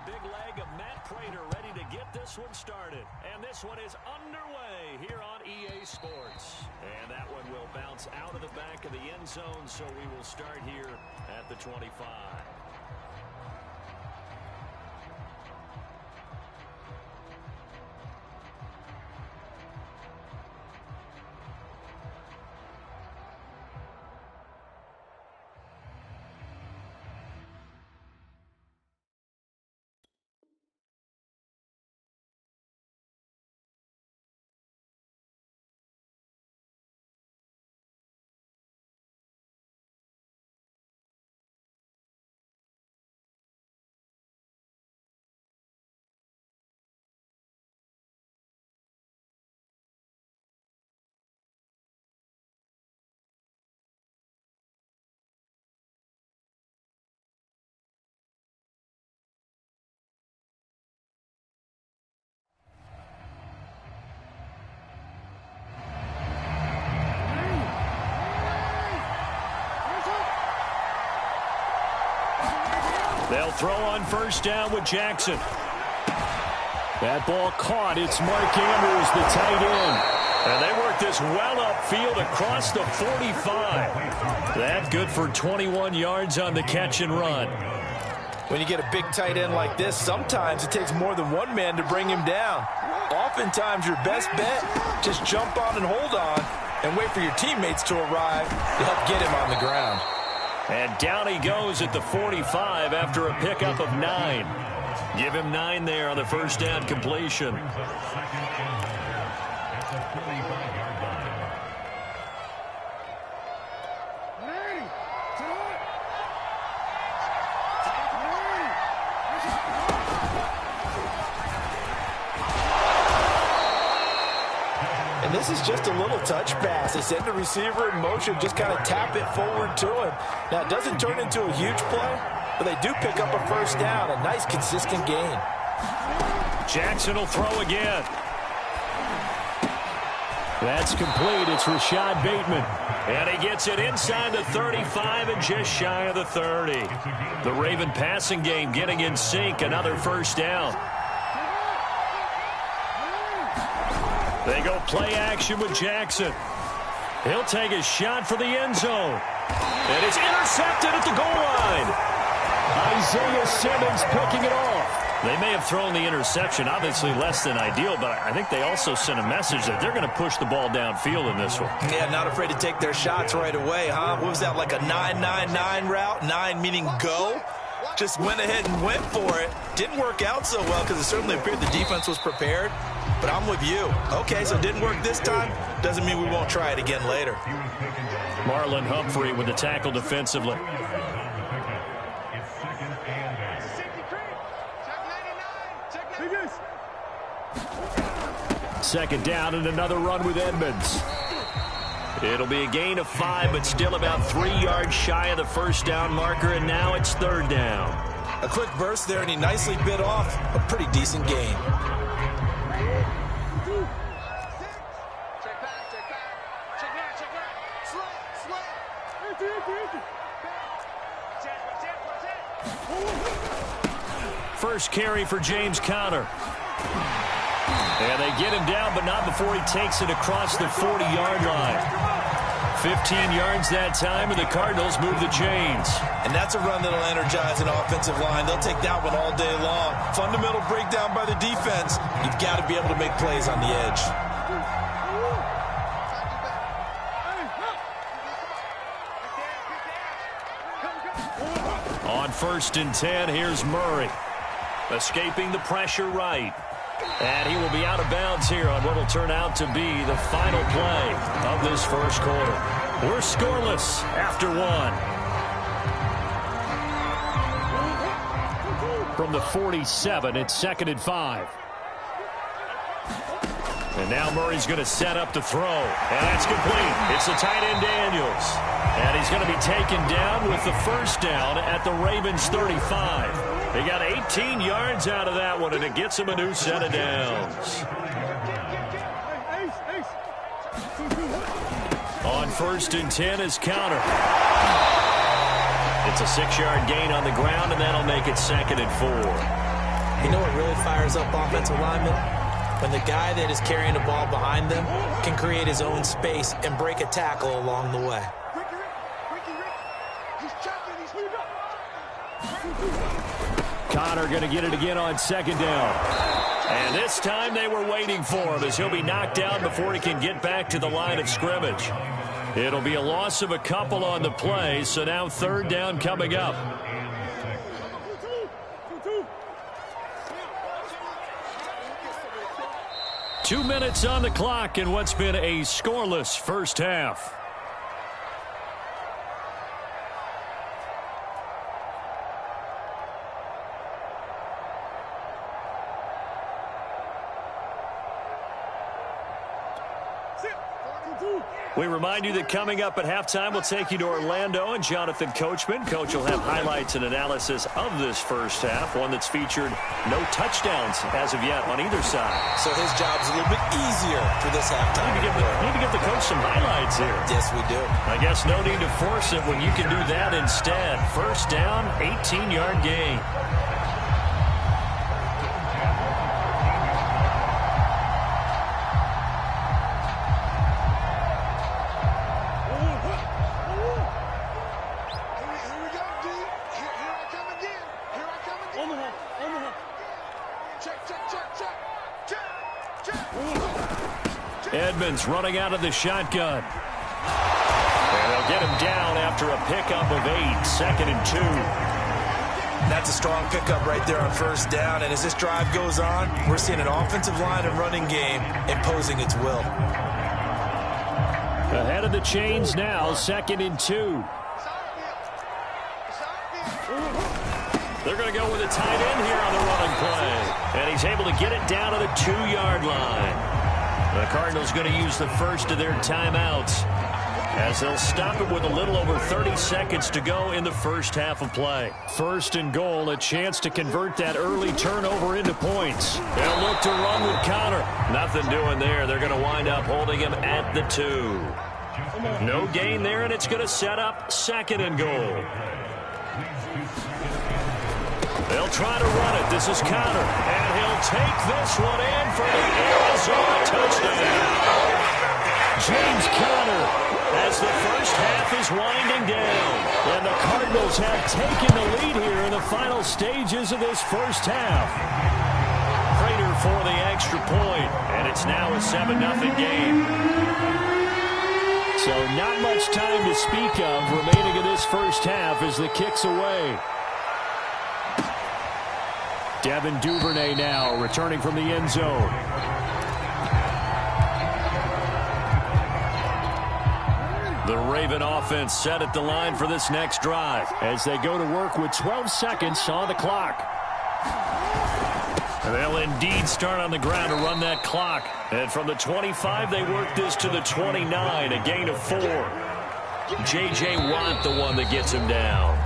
big leg of Matt Prater ready to get this one started. And this one is underway here on EA Sports. And that one will bounce out of the back of the end zone, so we will start here at the 25. They'll throw on first down with Jackson. That ball caught. It's Mark Andrews, the tight end. And they work this well upfield across the 45. That's good for 21 yards on the catch and run. When you get a big tight end like this, sometimes it takes more than one man to bring him down. Oftentimes, your best bet, just jump on and hold on and wait for your teammates to arrive to help get him on the ground. And down he goes at the 45 after a pickup of 9. Give him 9 there on the first down completion. And this is just a little touch pass. They send the receiver in motion, just kind of tap it forward to him. Now, it doesn't turn into a huge play, but they do pick up a first down, a nice, consistent gain. Jackson will throw again. That's complete. It's Rashad Bateman. And he gets it inside the 35 and just shy of the 30. The Raven passing game getting in sync. Another first down. They go play action with Jackson. He'll take a shot for the end zone. And it's intercepted at the goal line. Isaiah Simmons picking it off. They may have thrown the interception, obviously less than ideal, but I think they also sent a message that they're going to push the ball downfield in this one. Yeah, not afraid to take their shots right away, huh? What was that, like a 9-9-9 route? 9 meaning go? Just went ahead and went for it. Didn't work out so well because it certainly appeared the defense was prepared. But I'm with you. Okay, so it didn't work this time. Doesn't mean we won't try it again later. Marlon Humphrey with the tackle defensively. Second down and another run with Edmonds. It'll be a gain of 5, but still about 3 yards shy of the first down marker, and now it's third down. A quick burst there, and he nicely bit off a pretty decent gain. First carry for James Conner. And they get him down, but not before he takes it across the 40-yard line. 15 yards that time, and the Cardinals move the chains. And that's a run that'll energize an offensive line. They'll take that one all day long. Fundamental breakdown by the defense. You've got to be able to make plays on the edge. On first and 10, here's Murray. Escaping the pressure right. And he will be out of bounds here on what will turn out to be the final play of this first quarter. We're scoreless after 1. From the 47, it's 2nd and 5. And now Murray's going to set up to throw. And that's complete. It's the tight end Daniels. And he's going to be taken down with the first down at the Ravens 35. They got 18 yards out of that one, and it gets him a new set of downs. On first and 10 is Counter. It's a 6-yard gain on the ground, and that'll make it 2nd and 4. You know what really fires up offensive linemen? When the guy that is carrying the ball behind them can create his own space and break a tackle along the way. Connor going to get it again on second down. And this time they were waiting for him as he'll be knocked down before he can get back to the line of scrimmage. It'll be a loss of a couple on the play, so now third down coming up. Two minutes on the clock in what's been a scoreless first half. We remind you that coming up at halftime, we'll take you to Orlando and Jonathan Coachman. Coach will have highlights and analysis of this first half, one that's featured no touchdowns as of yet on either side. So his job's a little bit easier for this halftime. Need to give the coach some highlights here. Yes, we do. I guess no need to force it when you can do that instead. First down, 18-yard gain. Edmonds running out of the shotgun. And they'll get him down after a pickup of 8, 2nd and 2. That's a strong pickup right there on first down. And as this drive goes on, we're seeing an offensive line and running game imposing its will. Ahead of the chains now, 2nd and 2. They're going to go with a tight end here on the running play. And he's able to get it down to the 2-yard line. The Cardinals going to use the first of their timeouts as they'll stop it with a little over 30 seconds to go in the first half of play. First and goal, a chance to convert that early turnover into points. They'll look to run with Connor. Nothing doing there. They're going to wind up holding him at the 2. No gain there, and it's going to set up 2nd and goal. They'll try to run it. This is Connor, and he'll take this one in for the Arizona touchdown. James Conner, as the first half is winding down, and the Cardinals have taken the lead here in the final stages of this first half. Prater for the extra point, and it's now a 7-0 game. So not much time to speak of remaining in this first half as the kick's away. Devin Duvernay now returning from the end zone. The Raven offense set at the line for this next drive as they go to work with 12 seconds on the clock. And they'll indeed start on the ground to run that clock. And from the 25, they work this to the 29, a gain of 4. J.J. Watt, the one that gets him down.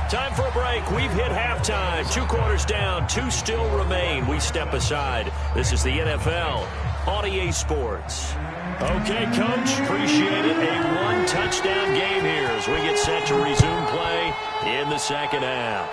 Time for a break. We've hit halftime. 2 quarters down. 2 still remain. We step aside. This is the NFL on EA Sports. Okay, Coach. Appreciate it. A 1-touchdown game here as we get set to resume play in the second half.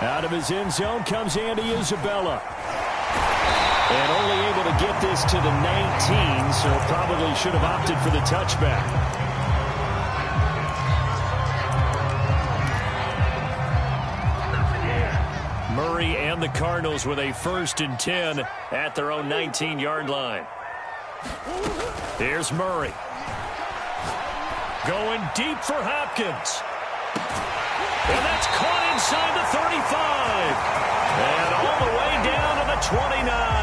Out of his end zone comes Andy Isabella. And only able to get this to the 19, so probably should have opted for the touchback. Murray and the Cardinals with a 1st and 10 at their own 19-yard line. Here's Murray. Going deep for Hopkins. And that's caught inside the 35. And all the way down to the 29.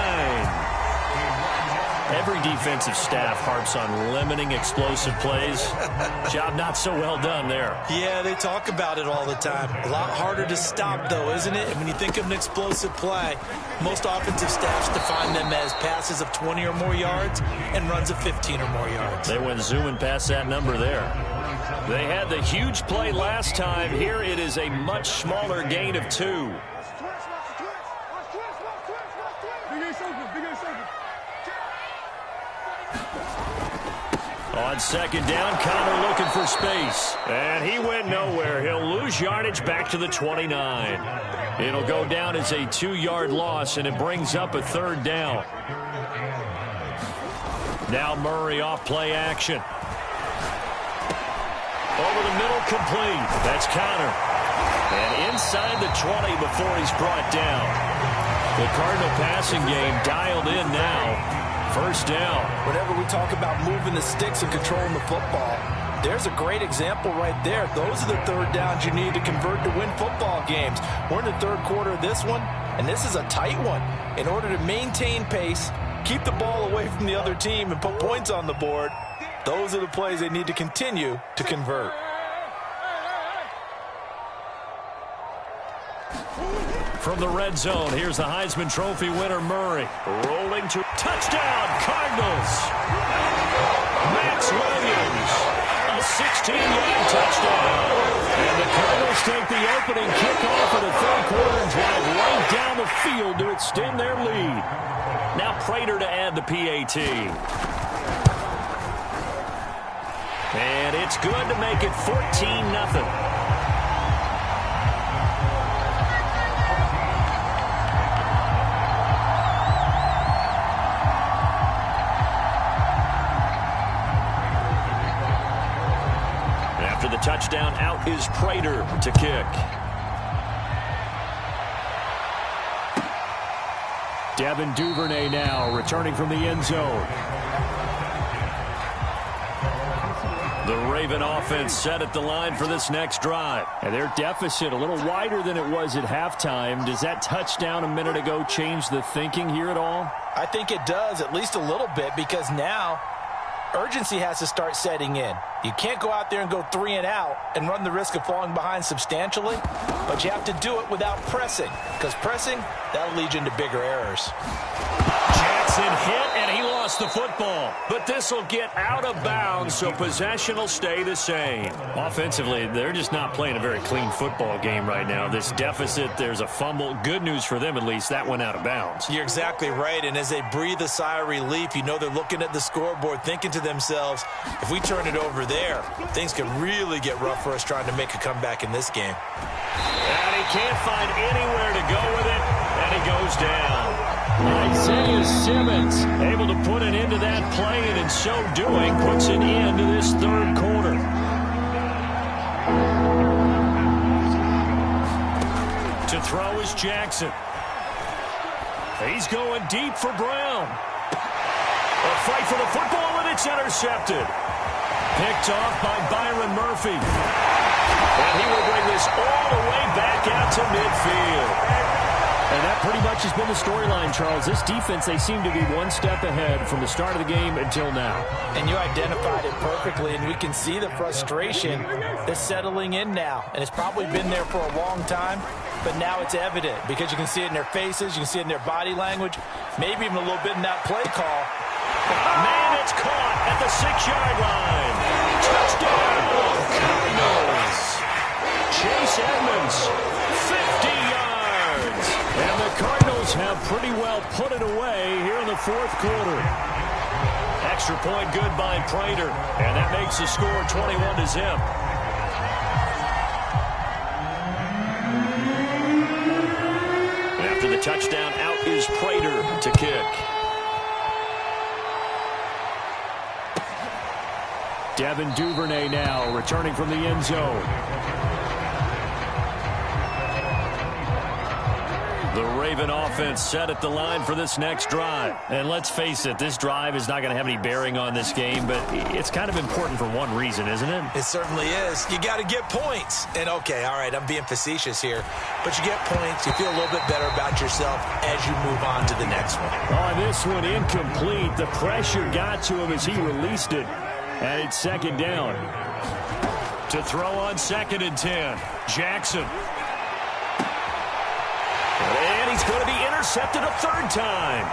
Every defensive staff harps on limiting explosive plays. Job not so well done there. Yeah, they talk about it all the time. A lot harder to stop, though, isn't it? And when you think of an explosive play, most offensive staffs define them as passes of 20 or more yards and runs of 15 or more yards. They went zooming past that number there. They had the huge play last time. Here it is a much smaller gain of 2. On second down, Connor looking for space. And he went nowhere. He'll lose yardage back to the 29. It'll go down as a 2-yard loss, and it brings up a third down. Now Murray off play action. Over the middle, complete. That's Connor. And inside the 20 before he's brought down. The Cardinal passing game dialed in now. First down. Whenever we talk about moving the sticks and controlling the football, there's a great example right there. Those are the third downs you need to convert to win football games. We're in the third quarter of this one, and this is a tight one. In order to maintain pace, keep the ball away from the other team, and put points on the board, those are the plays they need to continue to convert. From the red zone, here's the Heisman Trophy winner, Murray. Rolling to touchdown, Cardinals. Max Williams, a 16-yard touchdown. And the Cardinals take the opening kickoff of the third quarter and drive right down the field to extend their lead. Now Prater to add the PAT. And it's good to make it 14-0. The touchdown, out is Prater to kick. Devin Duvernay now returning from the end zone. The Raven offense set at the line for this next drive. And their deficit a little wider than it was at halftime. Does that touchdown a minute ago change the thinking here at all? I think it does, at least a little bit, because now urgency has to start setting in. You can't go out there and go 3 and out and run the risk of falling behind substantially, but you have to do it without pressing, because pressing, that'll lead you into bigger errors. Jackson hit, and he lost the football. But this will get out of bounds, so possession will stay the same. Offensively, they're just not playing a very clean football game right now. This deficit, there's a fumble. Good news for them, at least. That went out of bounds. You're exactly right, and as they breathe a sigh of relief, you know they're looking at the scoreboard, thinking to themselves, if we turn it over there, things could really get rough for us trying to make a comeback in this game. And he can't find anywhere to go with it, and he goes down. Isaiah Simmons able to put an end to that play, and in so doing puts an end to this third quarter. To throw is Jackson. He's going deep for Brown. A fight for the football, and it's intercepted. Picked off by Byron Murphy. And he will bring this all the way back out to midfield. And that pretty much has been the storyline, Charles. This defense, they seem to be one step ahead from the start of the game until now. And you identified it perfectly, and we can see the frustration that's settling in now. And it's probably been there for a long time, but now it's evident because you can see it in their faces, you can see it in their body language, maybe even a little bit in that play call. Man, it's caught at the 6-yard line. Touchdown, Cardinals. Chase Edmonds, 50 yards. And the Cardinals have pretty well put it away here in the fourth quarter. Extra point good by Prater. And that makes the score 21-0. After the touchdown, out is Prater to kick. Devin Duvernay now returning from the end zone. The Raven offense set at the line for this next drive. And let's face it, this drive is not going to have any bearing on this game, but it's kind of important for one reason, isn't it? It certainly is. You got to get points. And okay, all right, I'm being facetious here, but you get points, you feel a little bit better about yourself as you move on to the next one. On this one, incomplete. The pressure got to him as he released it. And it's second down. To throw on 2nd and 10, Jackson. And he's going to be intercepted a third time.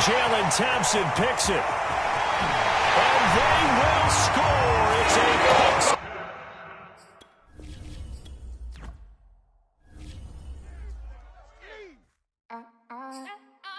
Jalen Thompson picks it. And they will score. It's a pick